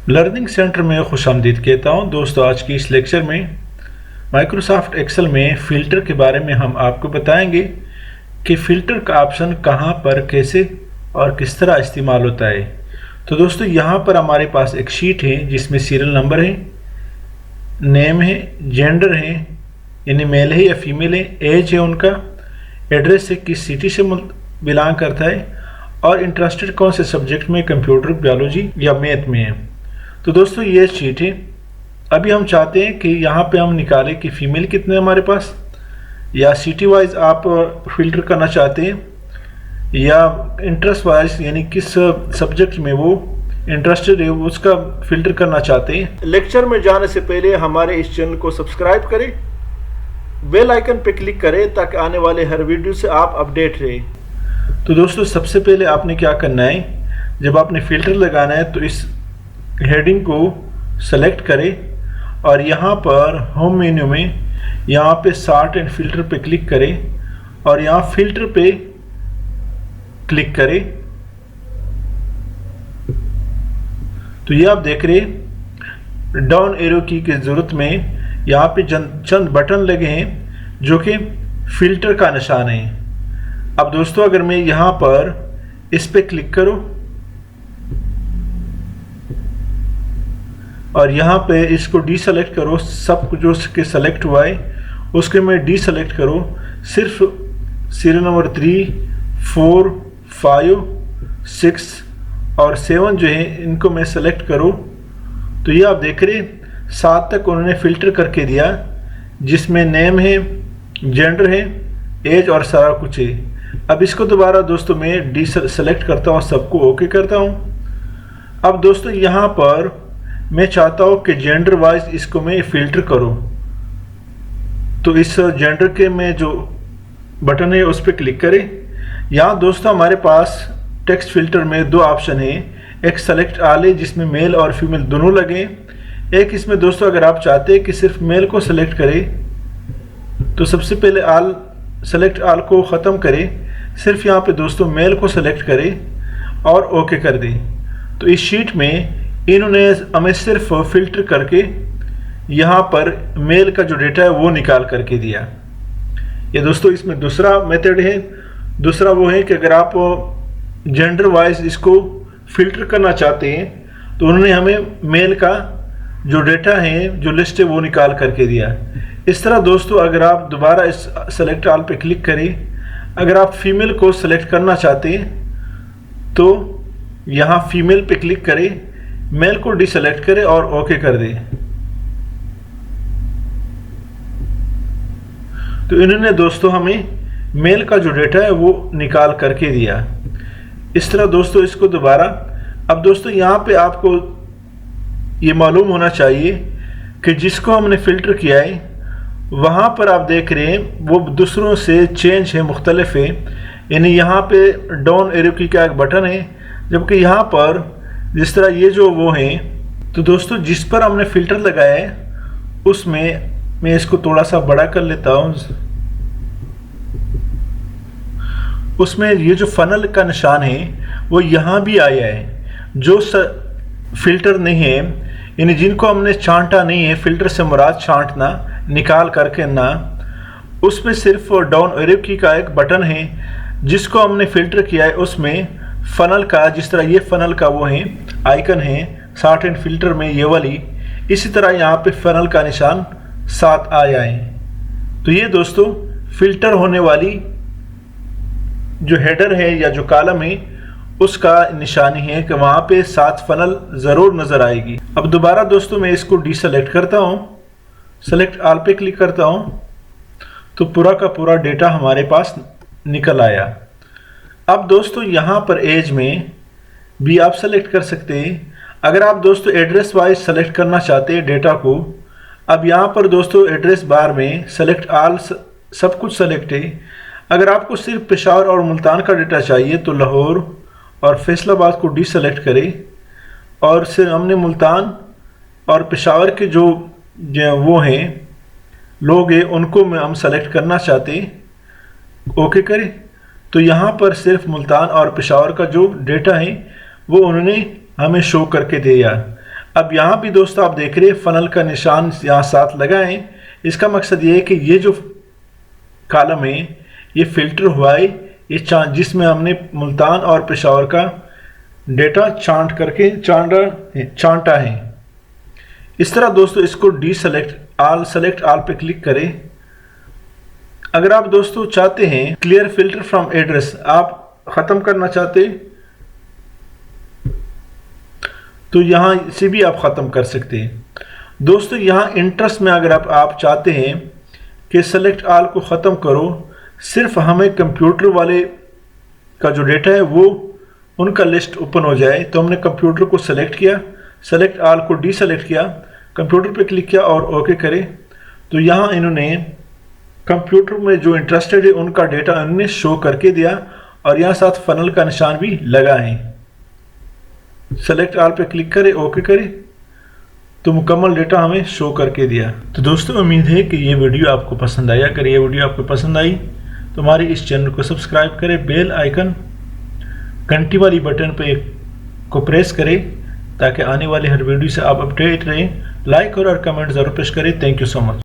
Learning centre में खुशामदीद कहता हूँ। दोस्तों, आज की इस लेक्चर में माइक्रोसॉफ्ट एक्सेल में फ़िल्टर के बारे में हम आपको बताएंगे कि फ़िल्टर का ऑप्शन कहाँ पर, कैसे और किस तरह इस्तेमाल होता है। तो दोस्तों, यहाँ पर हमारे पास एक शीट है जिसमें सीरियल नंबर है, नेम है, जेंडर है यानी मेल है या फीमेल है, एज है उनका, एड्रेस है, किस सिटी से बिलोंग करता है और इंटरेस्टेड कौन से सब्जेक्ट में, कंप्यूटर, बायोलॉजी या मैथ में है। तो दोस्तों, ये शीट है। अभी हम चाहते हैं कि यहाँ पे हम निकालें कि फ़ीमेल कितने हमारे पास, या सिटी वाइज आप फ़िल्टर करना चाहते हैं या इंटरेस्ट वाइज यानी किस सब्जेक्ट में वो इंटरेस्टेड है उसका फ़िल्टर करना चाहते हैं। लेक्चर में जाने से पहले हमारे इस चैनल को सब्सक्राइब करें, बेल आइकन पर क्लिक करें ताकि आने वाले हर वीडियो से आप अपडेट रहें। तो दोस्तों, सबसे पहले आपने क्या करना है, जब आपने फ़िल्टर लगाना है तो इस हेडिंग को सेलेक्ट करें और यहाँ पर होम मेन्यू में यहाँ पे सॉर्ट एंड फिल्टर पे क्लिक करें और यहाँ फिल्टर पे क्लिक करें। तो ये आप देख रहे हैं डाउन एरो की ज़रूरत में यहाँ पे चंद बटन लगे हैं जो कि फिल्टर का निशान है। अब दोस्तों, अगर मैं यहाँ पर इस पे क्लिक करूँ और यहाँ पे इसको डी सेलेक्ट करो, सब कुछ जो उसके सेलेक्ट हुआ है उसके मैं डी सेलेक्ट करो, सिर्फ सीरियल नंबर 3, 4, 5, 6 और 7 जो है इनको मैं सेलेक्ट करूँ। तो ये आप देख रहे 7 तक उन्होंने फ़िल्टर करके दिया जिसमें नेम है, जेंडर है, एज और सारा कुछ है। अब इसको दोबारा दोस्तों मैं डी सेलेक्ट करता हूँ, सबको ओके करता हूँ। अब दोस्तों, यहाँ पर मैं चाहता हूँ कि जेंडर वाइज इसको मैं फ़िल्टर करूँ। तो इस जेंडर के में जो बटन है उस पर क्लिक करें। यहाँ दोस्तों हमारे पास टेक्स्ट फिल्टर में दो ऑप्शन है, एक सेलेक्ट ऑल है जिसमें मेल और फीमेल दोनों लगे, एक इसमें दोस्तों अगर आप चाहते हैं कि सिर्फ मेल को सेलेक्ट करें तो सबसे पहले ऑल सेलेक्ट ऑल को ख़त्म करें, सिर्फ यहाँ पे दोस्तों मेल को सेलेक्ट करें और ओके कर दें। तो इस शीट में इन्होंने हमें सिर्फ फिल्टर करके यहाँ पर मेल का जो डेटा है वो निकाल करके दिया। ये दोस्तों इसमें दूसरा मेथड है। दूसरा वो है कि अगर आप जेंडर वाइज इसको फिल्टर करना चाहते हैं तो उन्होंने हमें मेल का जो डेटा है, जो लिस्ट है वो निकाल करके दिया। इस तरह दोस्तों, अगर आप दोबारा इस सेलेक्ट ऑल पे क्लिक करें, अगर आप फीमेल को सेलेक्ट करना चाहते हैं तो यहाँ फीमेल पे क्लिक करें, मेल को डिसेलेक्ट करें और ओके कर दें। तो इन्होंने दोस्तों हमें मेल का जो डेटा है वो निकाल करके दिया। इस तरह दोस्तों इसको दोबारा, अब दोस्तों यहाँ पे आपको ये मालूम होना चाहिए कि जिसको हमने फ़िल्टर किया है वहाँ पर आप देख रहे हैं वो दूसरों से चेंज है, मुख्तलिफ है। यानी यहाँ पे डाउन एरो की का एक बटन है, जबकि यहाँ पर जिस तरह ये जो वो हैं। तो दोस्तों, जिस पर हमने फ़िल्टर लगाया है उसमें मैं इसको थोड़ा सा बड़ा कर लेता हूँ। उसमें ये जो फनल का निशान है वो यहाँ भी आया है। जो फ़िल्टर नहीं है यानी जिनको हमने छांटा नहीं है, फ़िल्टर से मुराद छांटना, निकाल करके ना, उसमें सिर्फ डाउन एरो की का एक बटन है जिसको हमने फ़िल्टर किया है। उसमें फ़नल का, जिस तरह ये फ़नल का वो है आइकन है सॉर्ट एंड फिल्टर में ये वाली, इसी तरह यहाँ पे फ़नल का निशान साथ आया है। तो ये दोस्तों फ़िल्टर होने वाली जो हेडर है या जो कॉलम है उसका निशानी है कि वहाँ पे साथ फ़नल ज़रूर नज़र आएगी। अब दोबारा दोस्तों मैं इसको डीसेलेक्ट करता हूँ, सेलेक्ट ऑल पे क्लिक करता हूँ तो पूरा का पूरा डेटा हमारे पास निकल आया। अब दोस्तों यहाँ पर एज में भी आप सेलेक्ट कर सकते हैं। अगर आप दोस्तों एड्रेस वाइज सेलेक्ट करना चाहते हैं डेटा को, अब यहाँ पर दोस्तों एड्रेस बार में सेलेक्ट ऑल सब कुछ सेलेक्ट है। अगर आपको सिर्फ पेशावर और मुल्तान का डेटा चाहिए तो लाहौर और फैसलाबाद को डीसेलेक्ट करें और सिर्फ हमने मुल्तान और पेशावर के जो वो हैं लोग हैं उनको हम सेलेक्ट करना चाहते हैं, ओके करें। तो यहाँ पर सिर्फ मुल्तान और पेशावर का जो डेटा है वो उन्होंने हमें शो करके दिया। अब यहाँ भी दोस्तों आप देख रहे हैं फनल का निशान यहाँ साथ लगा है। इसका मकसद ये है कि ये जो कॉलम है ये फिल्टर हुआ है, ये जिसमें हमने मुल्तान और पेशावर का डेटा छांटा है। इस तरह दोस्तों इसको सेलेक्ट ऑल पे क्लिक करें। अगर आप दोस्तों चाहते हैं क्लियर फिल्टर फ्रॉम एड्रेस, आप ख़त्म करना चाहते तो यहाँ से भी आप ख़त्म कर सकते हैं। दोस्तों यहाँ इंटरेस्ट में अगर आप चाहते हैं कि सेलेक्ट ऑल को ख़त्म करो, सिर्फ हमें कंप्यूटर वाले का जो डेटा है वो उनका लिस्ट ओपन हो जाए, तो हमने कंप्यूटर को सेलेक्ट किया, सेलेक्ट ऑल को डीसेलेक्ट किया, कंप्यूटर पे क्लिक किया और ओके करें, तो यहाँ इन्होंने कंप्यूटर में जो इंटरेस्टेड है उनका डेटा इन्होंने शो करके दिया और यहाँ साथ फनल का निशान भी लगा है। सेलेक्ट ऑल पे क्लिक करें, ओके करें, तो मुकम्मल डेटा हमें शो करके दिया। तो दोस्तों उम्मीद है कि ये वीडियो आपको पसंद आया। अगर ये वीडियो आपको पसंद आई तो हमारे इस चैनल को सब्सक्राइब करें, बेल आइकन घंटी वाली बटन पे को प्रेस करें ताकि आने वाले हर वीडियो से आप अपडेट रहें। लाइक और कमेंट ज़रूर पेश करें। Thank you so much.